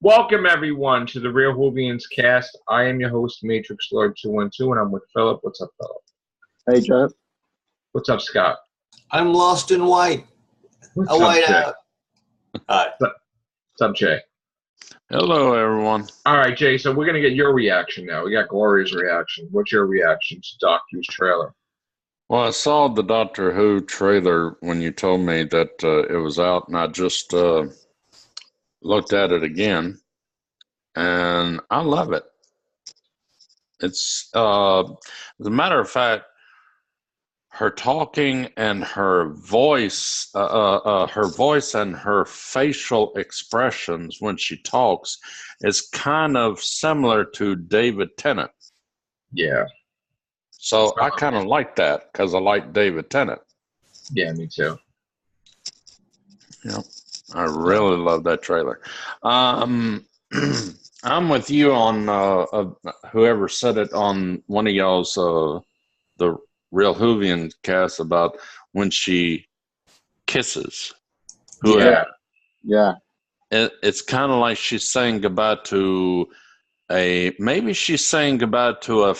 Welcome everyone to the Real Whovians cast. I am your host, Matrix Lord 212, and I'm with Phillip. What's up, Phillip? Hey, Jeff. What's up, Scott? I'm lost in white. What's A up, white Jay? out. Hi. What's up, Jay? Hello, everyone. All right, Jay. So we're gonna get your reaction now. We got Gloria's reaction. What's your reaction to Doc Hugh's trailer? Well, I saw the Doctor Who trailer when you told me that it was out, and I just looked at it again, and I love it. It's, as a matter of fact, her talking and her voice and her facial expressions when she talks is kind of similar to David Tennant. Yeah. So I kind of like that because I like David Tennant. Yeah, me too. Yeah, I really love that trailer. I'm with you on whoever said it on one of y'all's the Real Whovian cast about when she kisses. Yeah. Yeah. It's kind of like she's saying goodbye to maybe she's saying goodbye to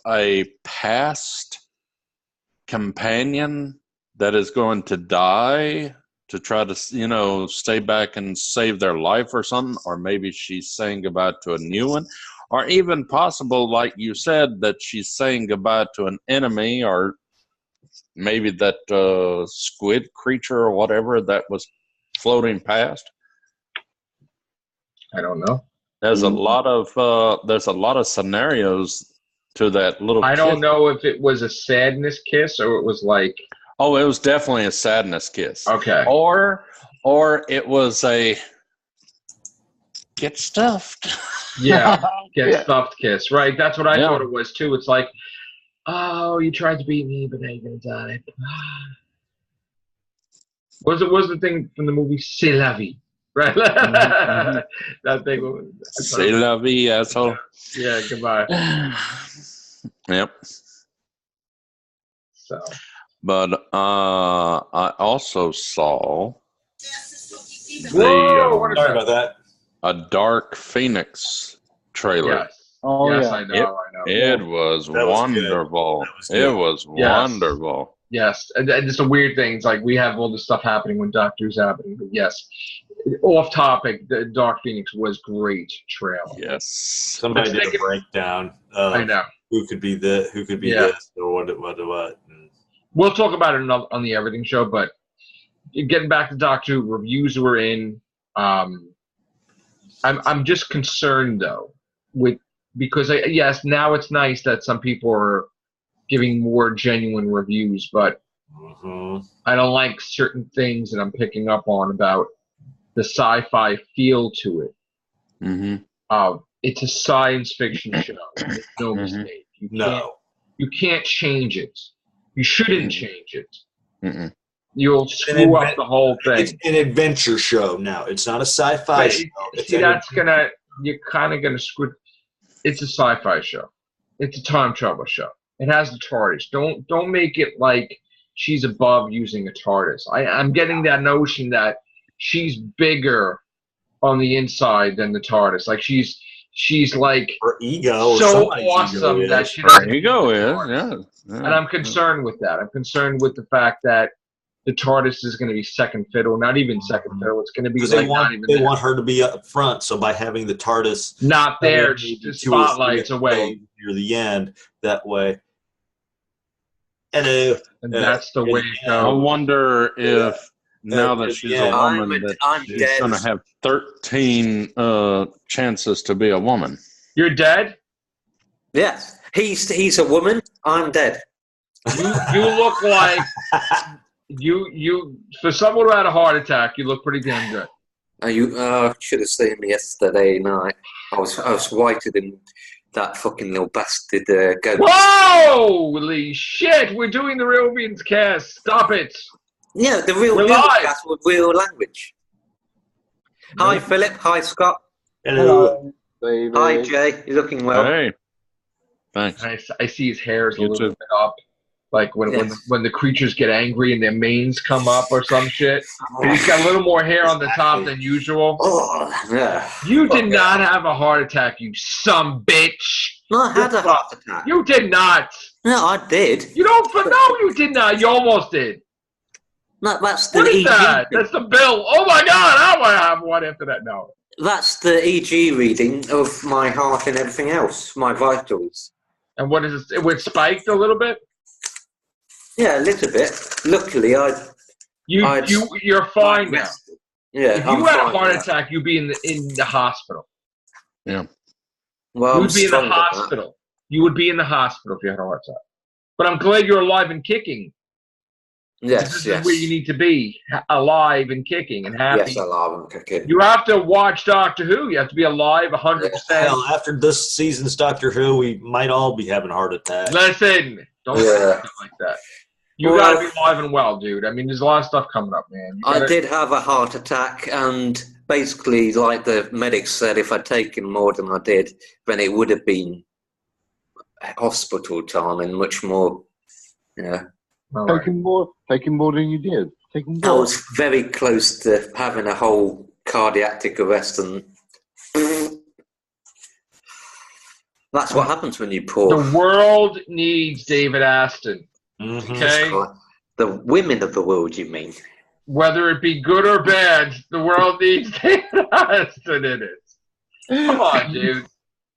a past companion that is going to die to try to, stay back and save their life or something, or maybe she's saying goodbye to a new one, or even possible, like you said, that she's saying goodbye to an enemy, or maybe that squid creature or whatever that was floating past. I don't know. There's a lot of scenarios to that little. I don't know if it was a sadness kiss or it was like. Oh, it was definitely a sadness kiss. Okay. Or it was a get stuffed. Yeah, get stuffed kiss. Right. That's what I Yeah. thought it was too. It's like, oh, you tried to beat me, but now you're gonna die. Was the thing from the movie C'est la vie? Right. Mm-hmm. That thing was. C'est la vie, asshole. Yeah. Goodbye. Yep. So. But I also saw Whoa, Sorry about that. a Dark Phoenix trailer. Yes. Oh, yes, yeah. I know. It was That was wonderful. good. It was Yes. wonderful. Yes, and it's a weird thing. It's like we have all this stuff happening when Doctor Who's happening. But yes, off topic, the Dark Phoenix was great trailer. Yes. Somebody did a breakdown of I know. who could be this, or what. And We'll talk about it on the Everything Show, but getting back to Doctor Who, reviews were in. I'm just concerned though because yes, now it's nice that some people are giving more genuine reviews, but I don't like certain things that I'm picking up on about the sci-fi feel to it. Mm-hmm. It's a science fiction show. There's no mistake. You can't change it. You shouldn't change it. Mm-mm. You'll screw up the whole thing. It's an adventure show now. It's not a sci-fi show. You're kind of gonna screw. It's a sci-fi show. It's a time travel show. It has the TARDIS. Don't make it like she's above using a TARDIS. I'm getting that notion that she's bigger on the inside than the TARDIS. Like she's like Her ego, so awesome that she Her ego is, yeah. And I'm concerned with that. I'm concerned with the fact that the TARDIS is going to be second fiddle. Not even second fiddle. It's going to be like they want her to be up front. So by having the TARDIS not there, the spotlight's away near the end, that way. Hello. And that's the way it I goes. wonder if now that she's a woman, that she's going to have 13 chances to be a woman. You're dead? Yes. He's a woman. I'm dead. You look like you for someone who had a heart attack. You look pretty damn good. You should have seen me yesterday night. I was whiter than that fucking little bastard goat. Holy shit! We're doing the Real Whovians cast. Stop it. Yeah, the real cast with real language. Hi, Philip. Hi, Scott. Hello. Baby. Hi, Jay. You're looking well. Hey. Thanks. I see his hair is a You little too. bit up. Like when the creatures get angry and their manes come up or some shit. And he's got a little more hair on the top than usual. Oh, yeah. You did not have a heart attack, you some bitch. No, I had a heart attack. You did not. No, I did. You don't. But no, you did not. You almost did. No, that's the What is EG. that? That's the bill. Oh my God! I want to have one after that. No. That's the EG reading of my heart and everything else, my vitals. And what is it? It was spiked a little bit. Yeah, a little bit. Luckily, you're fine now. Yeah, if you had a heart attack, you'd be in the hospital. Yeah. Well, you would be in the hospital. You would be in the hospital if you had a heart attack. But I'm glad you're alive and kicking. Yes, this is where you need to be, alive and kicking and happy. Yes, alive and kicking. You have to watch Doctor Who. You have to be alive 100%. Hell, after this season's Doctor Who, we might all be having a heart attack. Listen, don't say something like that. You got to be alive and well, dude. I mean, there's a lot of stuff coming up, man. I did have a heart attack, and basically, like the medics said, if I'd taken more than I did, then it would have been hospital time and much more, you know. Taking more than you did. I was very close to having a whole cardiac arrest, and that's what happens when you pour. The world needs David Aston. Mm-hmm. Okay? The women of the world, you mean? Whether it be good or bad, the world needs David Aston in it. Come on, dude.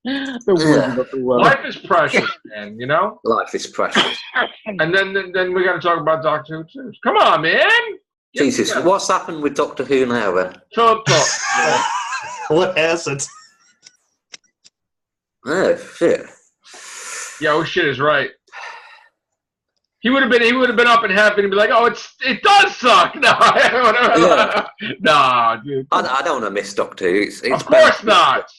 Life is precious, man, you know? Life is precious. And then we got to talk about Doctor Who, too. Come on, man. Jesus, what's happened with Doctor Who now, then? Phillip, talk. What hasn't? Oh, shit. Yeah, oh, shit is right. He would have been up and happy and be like, "Oh, it does suck." No, Yeah. Nah, dude. I don't want to miss Doctor Who. It's of course not.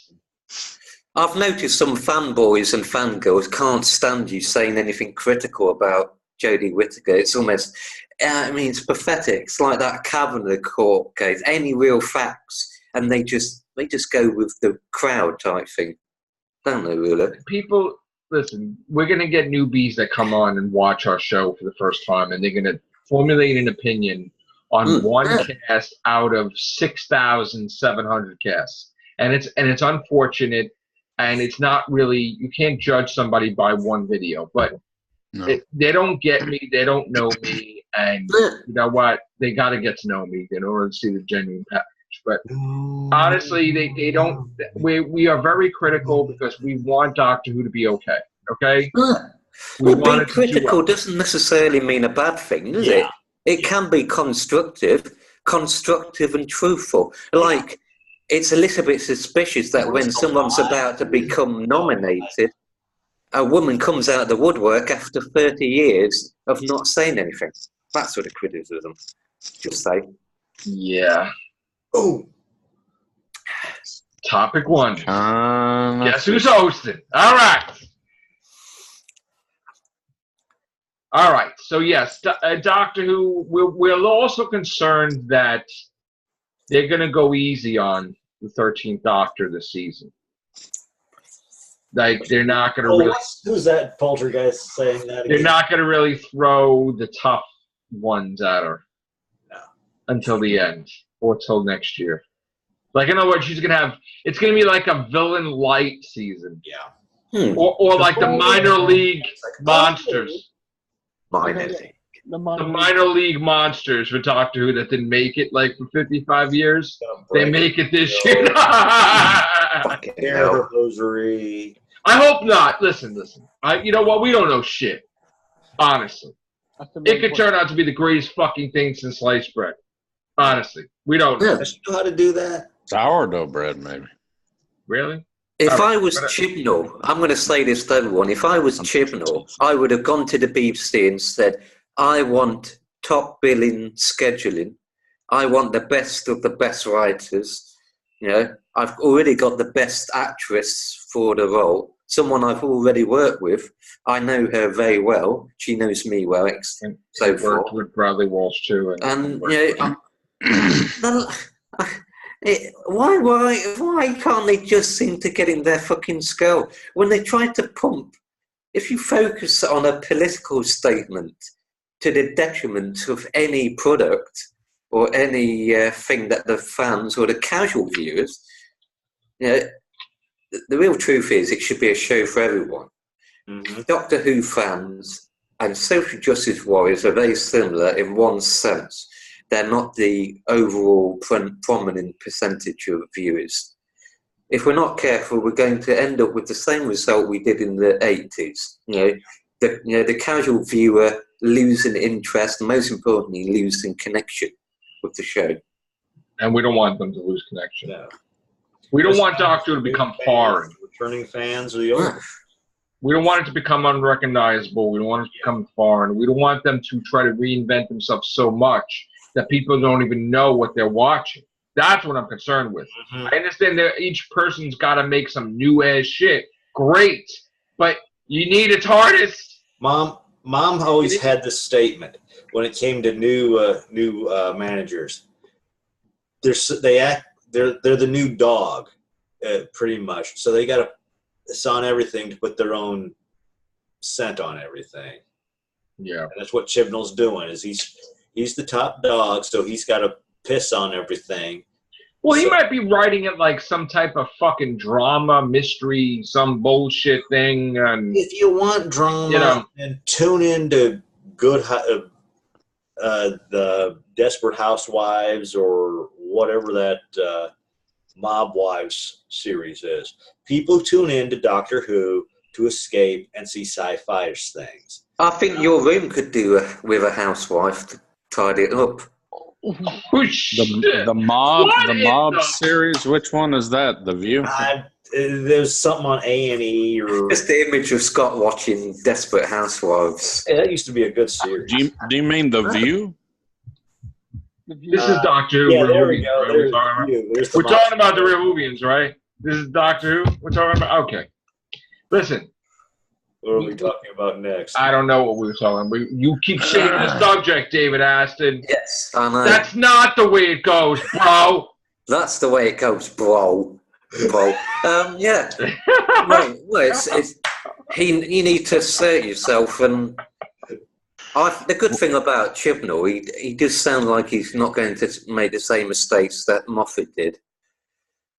I've noticed some fanboys and fangirls can't stand you saying anything critical about Jodie Whittaker. It's almost, I mean, it's pathetic. It's like that Kavanaugh court case. Any real facts, and they just go with the crowd type thing. Don't they, really? People. Listen, we're going to get newbies that come on and watch our show for the first time, and they're going to formulate an opinion on one cast out of 6,700 casts. And it's unfortunate, and it's not really, you can't judge somebody by one video, but they don't get me, they don't know me, and you know what? They got to get to know me in order to see the genuine package. But honestly, they don't. We are very critical because we want Doctor Who to be okay. Okay. Well, being critical doesn't necessarily mean a bad thing, does it? It can be constructive and truthful. Like, it's a little bit suspicious that when someone's about to become nominated, a woman comes out of the woodwork after 30 years of not saying anything. That sort of criticism. Just say. Yeah. Oh. Topic 1. Guess who's hosting? All right. All right. So yes, Doctor Who. We're also concerned that they're going to go easy on the 13th Doctor this season. Like, they're not going to really. Who's that poltergeist saying that? They're not going to really throw the tough ones at her until the end or till next year. Like, in other words, she's going to have. It's going to be like a villain light season. Yeah. Or like the minor league monsters. The minor league monsters for Doctor Who that didn't make it like for 55 years. They make it this year. Rosary. I hope not. Listen. You know what? We don't know shit. Honestly. It could turn out to be the greatest fucking thing since sliced bread. Honestly. We don't know. Does she know how to do that? Sourdough bread, maybe. Really? If I was Chibnall, I'm going to say this to everyone. If I was Chibnall, I would have gone to the BBC and said, I want top billing scheduling. I want the best of the best writers. You know, I've already got the best actress for the role. Someone I've already worked with. I know her very well. She knows me well. And so worked with Bradley Walsh too. And you know, why can't they just seem to get in their fucking skull? When they tried to pump if you focus on a political statement to the detriment of any product or any thing that the fans or the casual viewers, the real truth is it should be a show for everyone. Mm-hmm. Doctor Who fans and social justice warriors are very similar in one sense. They're not the overall prominent percentage of viewers. If we're not careful, we're going to end up with the same result we did in the 80s. The casual viewer losing interest, and most importantly, losing connection with the show. And we don't want them to lose connection. No. We don't want Doctor Who to become foreign. Returning fans or the old. We don't want it to become unrecognizable. We don't want it to become foreign. We don't want them to try to reinvent themselves so much that people don't even know what they're watching. That's what I'm concerned with. Mm-hmm. I understand that each person's got to make some new-ass shit. Great. But you need a TARDIS. Mom always had this statement when it came to new managers. They're the new dog, pretty much. So they got to piss on everything to put their own scent on everything. Yeah, and that's what Chibnall's doing. Is he's the top dog, so he's got to piss on everything. Well, he might be writing it like some type of fucking drama, mystery, some bullshit thing. And if you want drama, then tune into the Desperate Housewives or whatever that Mob Wives series is. People tune in to Doctor Who to escape and see sci-fi things. I think your room could do with a housewife to tidy it up. The mob series. Which one is that? The View. There's something on A&E or just the image of Scott watching Desperate Housewives. Yeah, that used to be a good series. Do you mean The View? This is Doctor Who. Yeah, there we go. We're talking about the real Whovians, right? This is Doctor Who. We're talking about. Okay, listen. What are we talking about next? I don't know what we were talking about. You keep saying the subject, David Aston. Yes, I know. That's not the way it goes, bro. That's the way it goes, bro. Yeah. Right. Well, you need to assert yourself, and the good thing about Chibnall, he does sound like he's not going to make the same mistakes that Moffat did.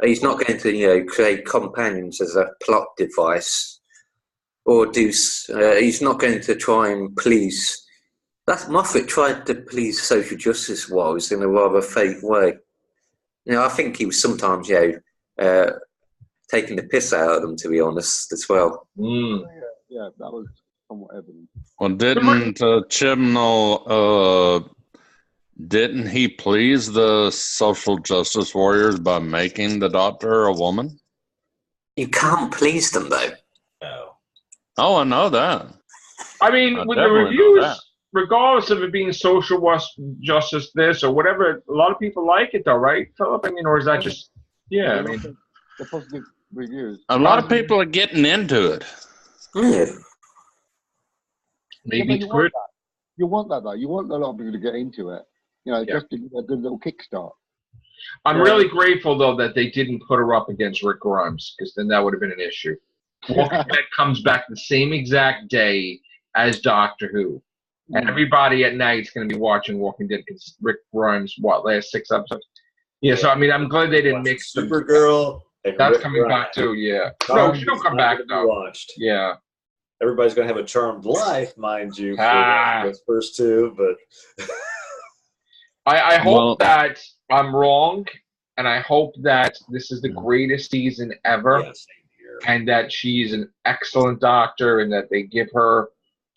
He's not going to, create companions as a plot device. Or he's not going to try and please. Moffat tried to please social justice warriors in a rather fake way. I think he was sometimes, taking the piss out of them, to be honest, as well. Mm. Yeah, that was somewhat evident. Well, didn't Chibnall, didn't he please the social justice warriors by making the Doctor a woman? You can't please them, though. No. Oh, I know that. I mean, with the reviews, regardless of it being social justice this or whatever, a lot of people like it though, right, Phillip? I mean, or is that just, I mean. The positive reviews. A lot of people are getting into it. Yeah. Maybe it's good. You want that, though. You want a lot of people to get into it. Just to get a good little kickstart. I'm really grateful, though, that they didn't put her up against Rick Grimes, because then that would have been an issue. Walking Dead comes back the same exact day as Doctor Who. And everybody at night is going to be watching Walking Dead because Rick Grimes, last 6 episodes? Yeah, so, I mean, I'm glad they didn't mix them. Supergirl. That's coming back, too, yeah. No, she'll come back, though. Watched. Yeah. Everybody's going to have a charmed life, mind you, for those first 2, but... I hope that I'm wrong, and I hope that this is the greatest season ever. Yes. And that she's an excellent doctor and that they give her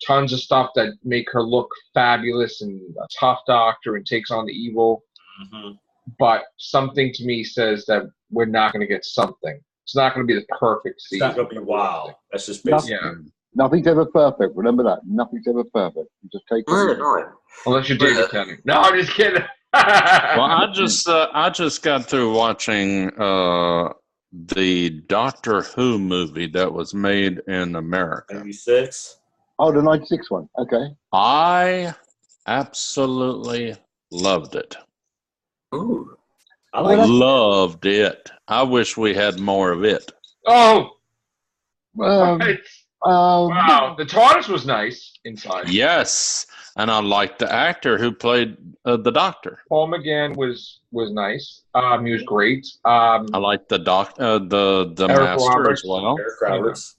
tons of stuff that make her look fabulous and a tough doctor and takes on the evil. Mm-hmm. But something to me says that we're not going to get something. It's not going to be the perfect season. It's not going to be wow. That's just basically. Nothing's ever perfect. Remember that. Nothing's ever perfect. You just take it. Unless you're David Tennant. No, I'm just kidding. Well, I just got through watching the Doctor Who movie that was made in America. 96? Oh, the 96 one. Okay. I absolutely loved it. Ooh. Loved it. I wish we had more of it. Oh! Well, Wow, the TARDIS was nice inside. Yes, and I liked the actor who played the Doctor. Paul McGann was nice. He was great. I liked the the Eric Master Roberts. as well. Eric Roberts.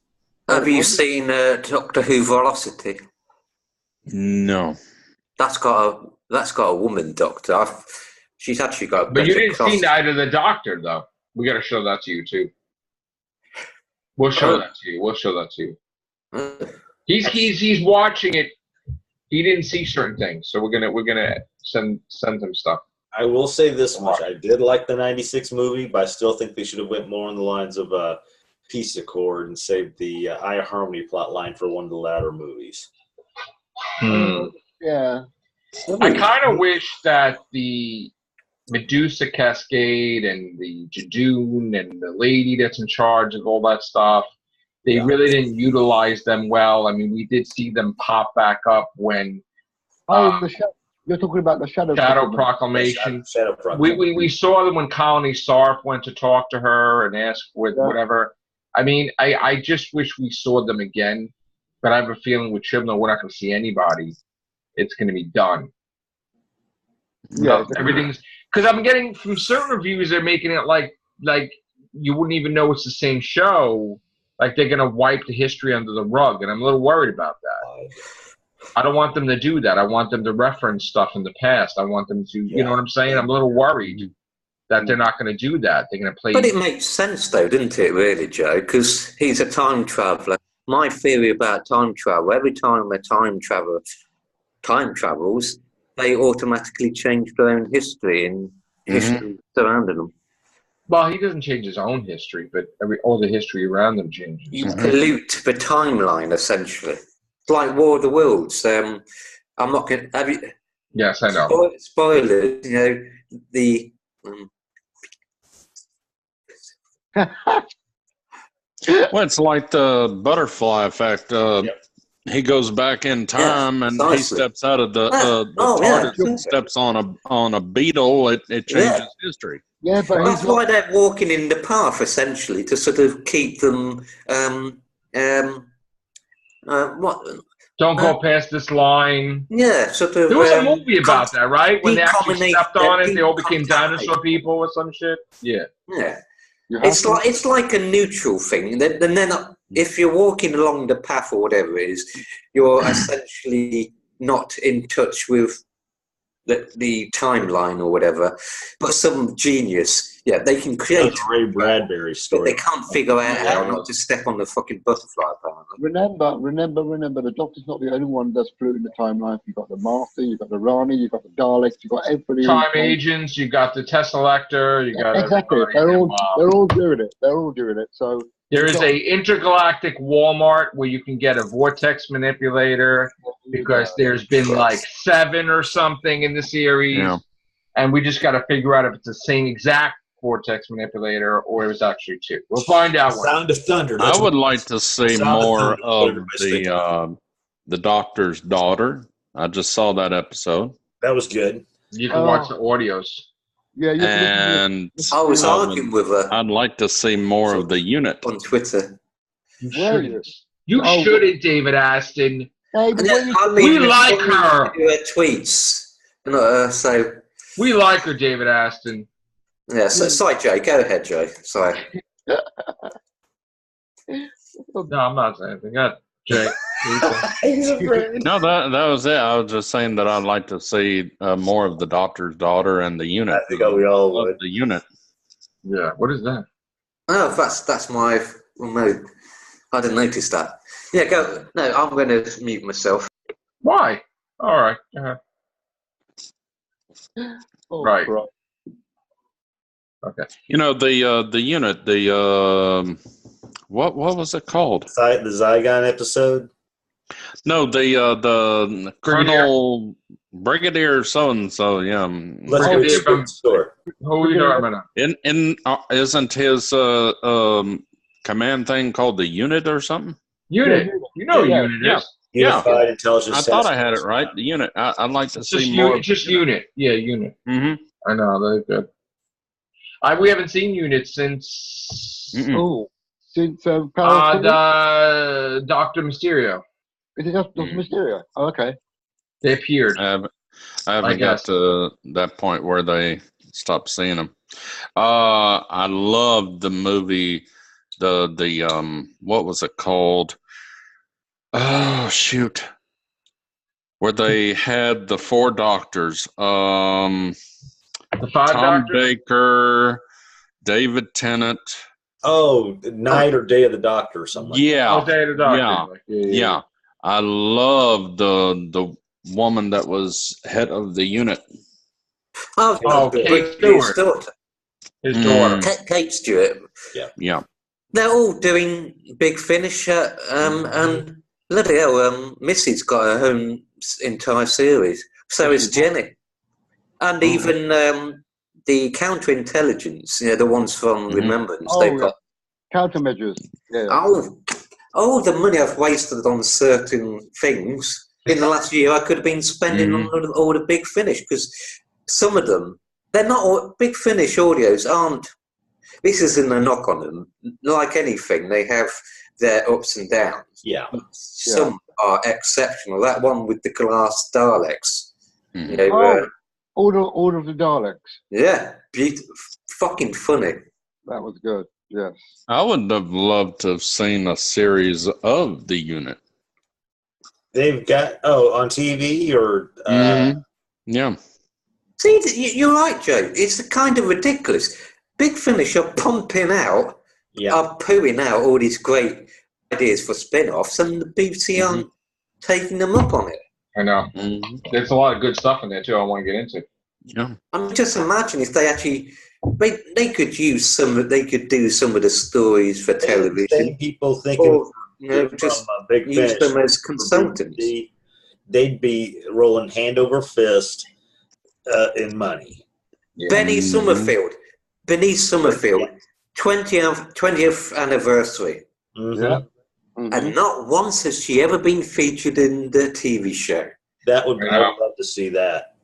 Have you seen Doctor Who Velocity? No. That's got a woman doctor. She's actually got a But you better didn't see costume. Night of the Doctor, though. We got to show that to you too. We'll show that to you. We'll show that to you. He's watching it. He didn't see certain things, so we're gonna send him stuff. I will say this much: I did like the '96 movie, but I still think they should have went more on the lines of Peace Accord and saved the Eye of Harmony plot line for one of the latter movies. Yeah. I kind of wish that the Medusa Cascade and the Jadoon and the lady that's in charge of all that stuff, they really didn't utilize them well. I mean, we did see them pop back up when you're talking about the Shadow Proclamation. Shadow Proclamation. We saw them when Colony Sarf went to talk to her and ask with whatever. I mean, I just wish we saw them again, but I have a feeling with Chibnall we're not going to see anybody. It's going to be done. Yeah, everything's because I'm getting from certain reviews they're making it like you wouldn't even know it's the same show. Like they're gonna wipe the history under the rug, and I'm a little worried about that. I don't want them to do that. I want them to reference stuff in the past. I want them to, you know what I'm saying? I'm a little worried that they're not going to do that. They're going to play. But it makes sense, though, doesn't it, really, Joe? Because he's a time traveller. My theory about time travel: every time a time travels, they automatically change their own history and history surrounding them. Well, he doesn't change his own history, but all the history around them changes. You pollute the timeline, essentially. It's like War of the Worlds. I'm not going to have you. Yes, I know. Spoilers, you know, the. Well, it's like the butterfly effect. He goes back in time, and he steps out of the TARDIS and steps on a beetle. It changes history. Yeah, but that's why they're walking in the path, essentially, to sort of keep them. Don't go past this line. Yeah, sort of. There was a movie about that, right? When they actually stepped on it, they all became dinosaur people or some shit. Yeah. Yeah. It's like a neutral thing. And then if you're walking along the path or whatever it is, you're essentially not in touch with the timeline or whatever. But some genius, they can create. That's Ray Bradbury's story. But they can't figure out how not to step on the fucking butterfly. Apparently. Remember, the Doctor's not the only one that's polluting the timeline. You've got the Master, you've got the Rani, you've got the Daleks, you've got everybody. Time agents, you got the Tesselector, you got exactly. They're all doing it. They're all doing it. So there is a intergalactic Walmart where you can get a vortex manipulator because there's been like 7 or something in the series, and we just got to figure out if it's the same exact vortex manipulator or it was actually 2. We'll find out. Sound of Thunder. I would like to see more of the Doctor's daughter. I just saw that episode. That was good. You can watch the audios. Yeah, and I was arguing with her. I'd like to see more of the unit on Twitter. You shouldn't. You shouldn't, David Aston. Hey, we like her. Her tweets. So we like her, David Aston. Yeah, sorry, Jay. Go ahead, Jay. Sorry. No, I'm not saying anything. Go ahead, Jay. No, that was it. I was just saying that I'd like to see more of the Doctor's daughter and the unit. I think we all would. The unit. Yeah. What is that? Oh, that's my remote. I didn't notice that. Yeah, go. No, I'm going to mute myself. Why? All right. Right. Okay. You know the unit. What was it called? The Zygon episode. No, the Colonel Brigadier so and so. Yeah. Let's go to the store. Who are you talking about? Isn't his command thing called the unit or something? Unit. You know unit is. Unified Intelligence. I thought I had it right. The unit. I'd like to see more. Just unit. Yeah, unit. Mm-hmm. I know they're good. We haven't seen unit since. Oh, since Paris? The Doctor Mysterio. Is it just Doctor Mysterio? Oh, okay. They appeared. I haven't got to that point where they stopped seeing them. I loved the movie, the what was it called? Oh shoot, where they had the 4 doctors. The 5 Tom doctors? Baker, David Tennant. Oh, Night or Day of the Doctor or something. Yeah, Oh, Day of the Doctor. Yeah. I love the woman that was head of the unit. Kate Stewart. His daughter. Kate Stewart. Yeah. They're all doing Big Finish, and bloody hell, Missy's got her own entire series. So is Jenny. And even the counterintelligence, the ones from Remembrance, they've got countermeasures. Yeah. Oh, the money I've wasted on certain things in the last year, I could have been spending on all the Big Finish, because some of them, they're not all, Big Finish audios aren't. This isn't a knock on them. Like anything, they have their ups and downs. Yeah. Some are exceptional. That one with the glass Daleks. Order of the Daleks. Yeah, beautiful, fucking funny. That was good. Yes. I would have loved to have seen a series of the unit. They've got on TV or yeah. See, you're right, Joe. It's kind of ridiculous. Big Finish are pumping out, are pooing out all these great ideas for spin-offs, and the BBC aren't taking them up on it. I know. There's a lot of good stuff in there too. I want to get into. Yeah. I mean, just imagine if they actually, they could use some. They could do some of the stories for television. People thinking, just Big use Finish, them as consultants. They'd be rolling hand over fist in money. Yeah. Benny Summerfield, 20th anniversary. Yeah. And not once has she ever been featured in the TV show. That would I would love to see that.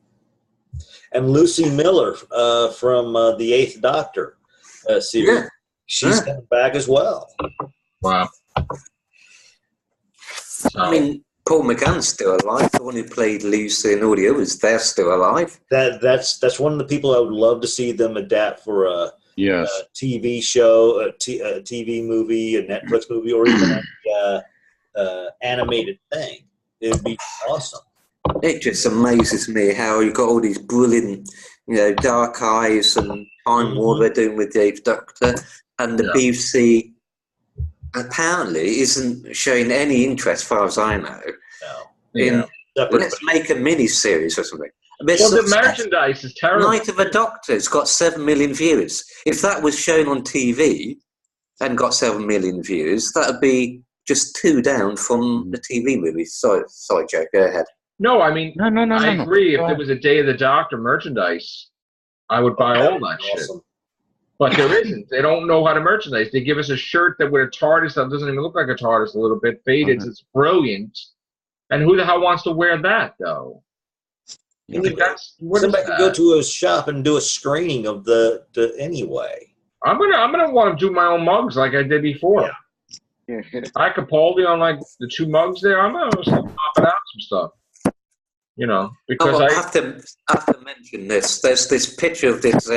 And Lucy Miller from the 8th Doctor series. Yeah. She's coming back as well. Wow. I mean, Paul McGann's still alive. The one who played Lucy and all the others, they're still alive. That's one of the people I would love to see them adapt for a TV show, a TV movie, a Netflix movie, or even an animated thing. It'd be awesome. It just amazes me how you got all these brilliant, Dark Eyes and Time War they're doing with the 8th Doctor, and the BBC apparently isn't showing any interest, as far as I know, in let's make a mini-series or something. Well, the merchandise is terrible. Night of a Doctor's got 7 million viewers. If that was shown on TV and got 7 million viewers, that would be just 2 down from the TV movie. Sorry, Joe, go ahead. No, I mean, no. I agree. If there was a Day of the Doctor merchandise, I would buy all that shit. But there isn't. They don't know how to merchandise. They give us a shirt that with a TARDIS that doesn't even look like a TARDIS, a little bit faded. It's brilliant. And who the hell wants to wear that, though? I mean, somebody could go to a shop and do a screening of the anyway. I'm gonna want to do my own mugs like I did before. Yeah. I Capaldi on like the 2 mugs there. I'm gonna start popping out some stuff. Because I have to mention this. There's this picture of this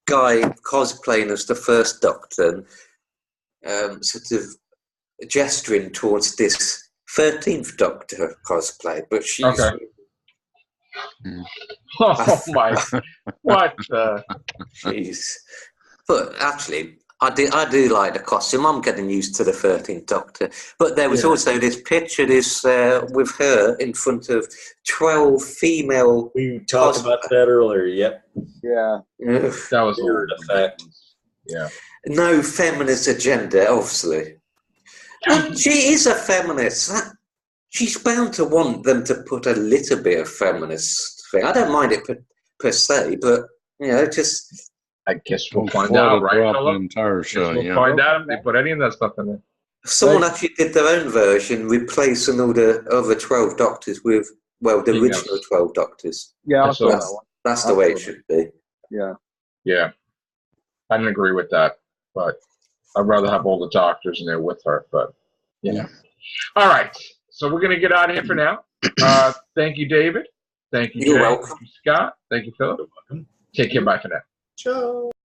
guy cosplaying as the First Doctor, sort of gesturing towards this 13th Doctor cosplay, but she's. Okay. Oh my! What? Jeez. But actually, I do like the costume. I'm getting used to the 13th Doctor. But there was also this picture, with her in front of 12 female. We talked about that earlier. Yep. Yeah. That was weird effect. Yeah. No feminist agenda, obviously. And she is a feminist. She's bound to want them to put a little bit of feminist thing. I don't mind it per se, but just. I guess we'll find out, right? The entire show, we'll find out if they put any of that stuff in there. Someone actually did their own version, replacing all the other 12 Doctors with, the original 12 Doctors. Yeah, I saw that one. That's the way it should be. Yeah. Yeah. I didn't agree with that, but I'd rather have all the doctors in there with her, but yeah. All right. So we're gonna get out of here for now. Thank you, David. Thank you, Jay. You're welcome. Thank you, Scott. Thank you, Philip. You're welcome. Take care. Bye for now. Ciao.